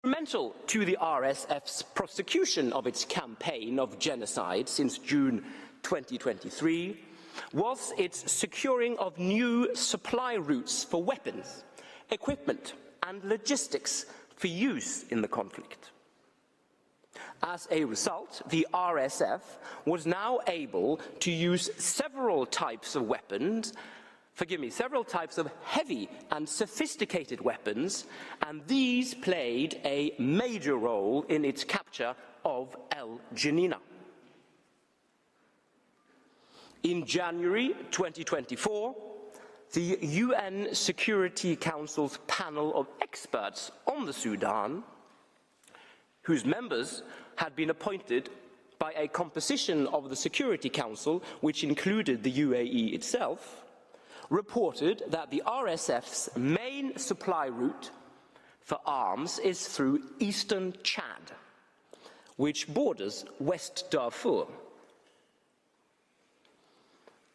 Instrumental to the RSF's prosecution of its campaign of genocide since June 2023 was its securing of new supply routes for weapons, equipment, and logistics for use in the conflict. As a result, the RSF was now able to use several types of weapons, several types of heavy and sophisticated weapons, and these played a major role in its capture of El Jeninna. In January 2024, the UN Security Council's panel of experts on the Sudan, whose members had been appointed by a composition of the Security Council, which included the UAE itself, reported that the RSF's main supply route for arms is through eastern Chad, which borders West Darfur.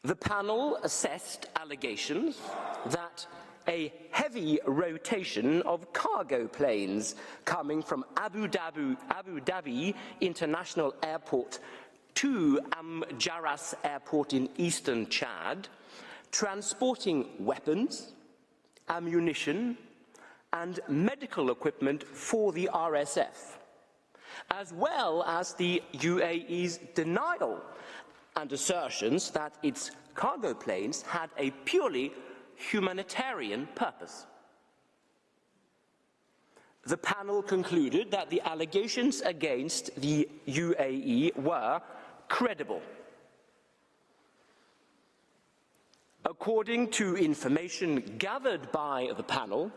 The panel assessed allegations that a heavy rotation of cargo planes coming from Abu Dhabi International Airport to Amjaras Airport in eastern Chad, transporting weapons, ammunition, and medical equipment for the RSF, as well as the UAE's denial and assertions that its cargo planes had a purely humanitarian purpose. The panel concluded that the allegations against the UAE were credible. According to information gathered by the panel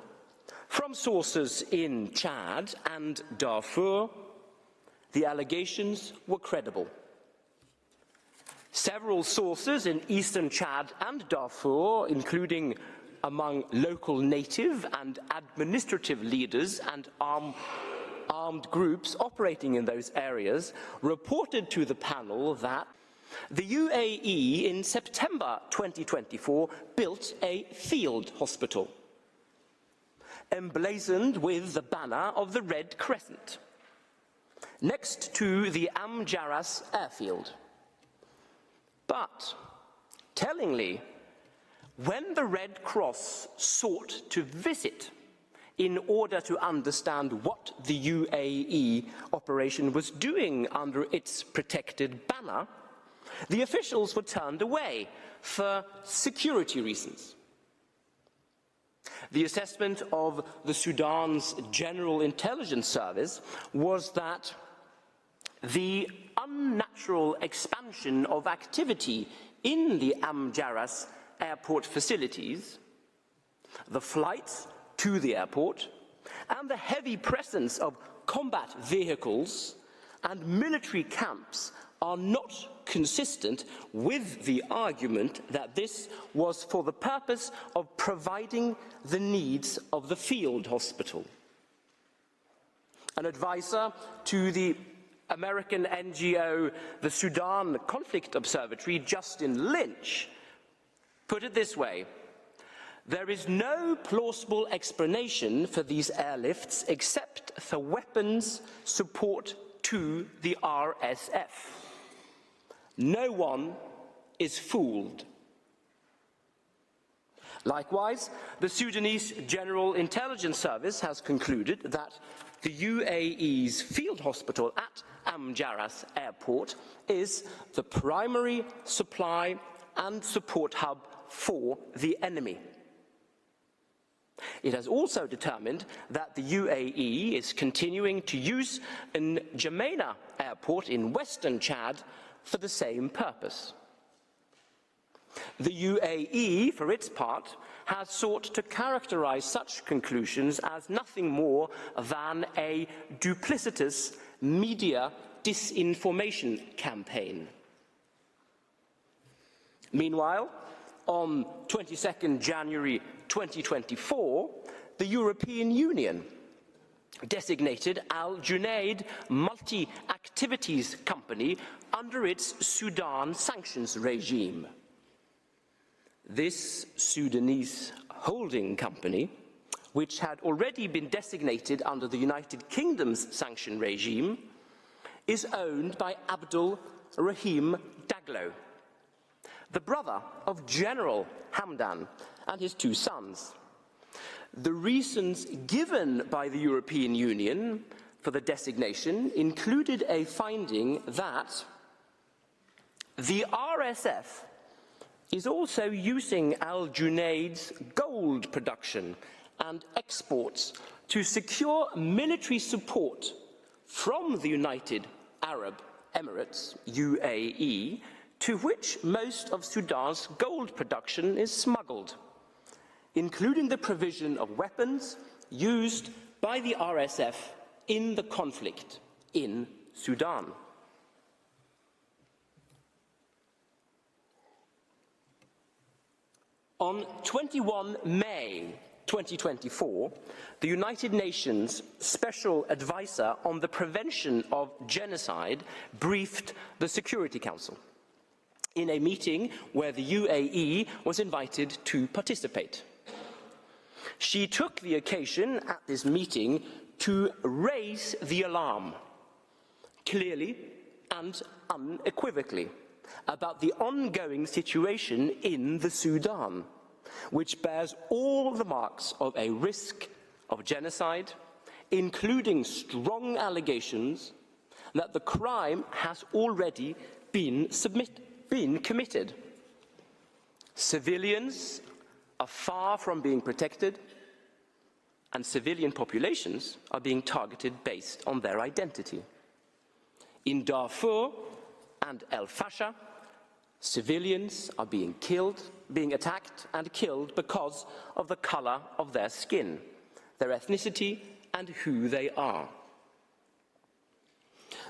from sources in Chad and Darfur, the allegations were credible. Several sources in eastern Chad and Darfur, including among local native and administrative leaders and armed groups operating in those areas, reported to the panel that the UAE in September 2024 built a field hospital, emblazoned with the banner of the Red Crescent, next to the Amjaras airfield. But, tellingly, when the Red Cross sought to visit in order to understand what the UAE operation was doing under its protected banner, the officials were turned away for security reasons. The assessment of the Sudan's General Intelligence Service was that the unnatural expansion of activity in the Amjaras airport facilities, the flights to the airport, and the heavy presence of combat vehicles and military camps are not consistent with the argument that this was for the purpose of providing the needs of the field hospital. An advisor to the American NGO, the Sudan Conflict Observatory, Justin Lynch, put it this way: there is no plausible explanation for these airlifts except for weapons support to the RSF. No one is fooled. Likewise, the Sudanese General Intelligence Service has concluded that the UAE's field hospital at Amjaras Airport is the primary supply and support hub for the enemy. It has also determined that the UAE is continuing to use N'Djamena Airport in western Chad for the same purpose. The UAE, for its part, has sought to characterize such conclusions as nothing more than a duplicitous media disinformation campaign. Meanwhile, on 22nd January 2024, the European Union designated Al Junaid Multi-Activities Company under its Sudan sanctions regime. This Sudanese holding company which had already been designated under the United Kingdom's sanction regime, is owned by Abdul Rahim Daglo, the brother of General Hamdan and his two sons. The reasons given by the European Union for the designation included a finding that the RSF is also using Al-Junaid's gold production and exports to secure military support from the United Arab Emirates, UAE, to which most of Sudan's gold production is smuggled, including the provision of weapons used by the RSF in the conflict in Sudan. On 21 May 2024, the United Nations Special Advisor on the Prevention of Genocide briefed the Security Council in a meeting where the UAE was invited to participate. She took the occasion at this meeting to raise the alarm, clearly and unequivocally, about the ongoing situation in the Sudan, which bears all the marks of a risk of genocide, including strong allegations that the crime has already been committed. Civilians are far from being protected, and civilian populations are being targeted based on their identity. In Darfur and El Fasher, civilians are being attacked and killed because of the color of their skin, their ethnicity, and who they are.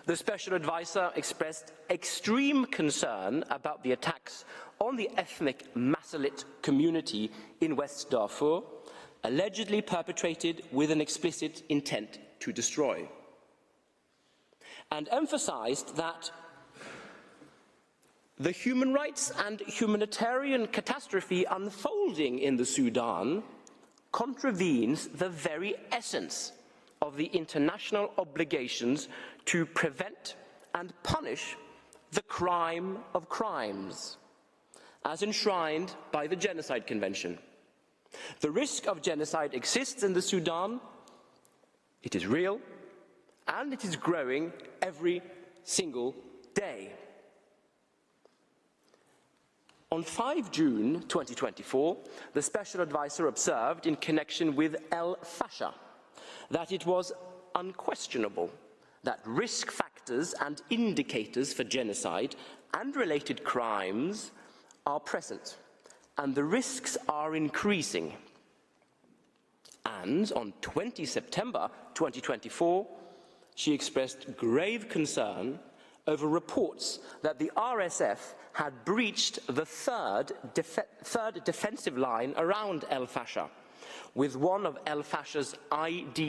The Special Advisor expressed extreme concern about the attacks on the ethnic Masalit community in West Darfur, allegedly perpetrated with an explicit intent to destroy, and emphasized that the human rights and humanitarian catastrophe unfolding in the Sudan contravenes the very essence of the international obligations to prevent and punish the crime of crimes, as enshrined by the Genocide Convention. The risk of genocide exists in the Sudan. It is real, and it is growing every single day. On 5 June 2024, the Special Advisor observed in connection with El Fasher that it was unquestionable that risk factors and indicators for genocide and related crimes are present, and the risks are increasing. And on 20 September 2024, she expressed grave concern over reports that the RSF had breached the third defensive line around El Fasher, with one of El Fasher's ID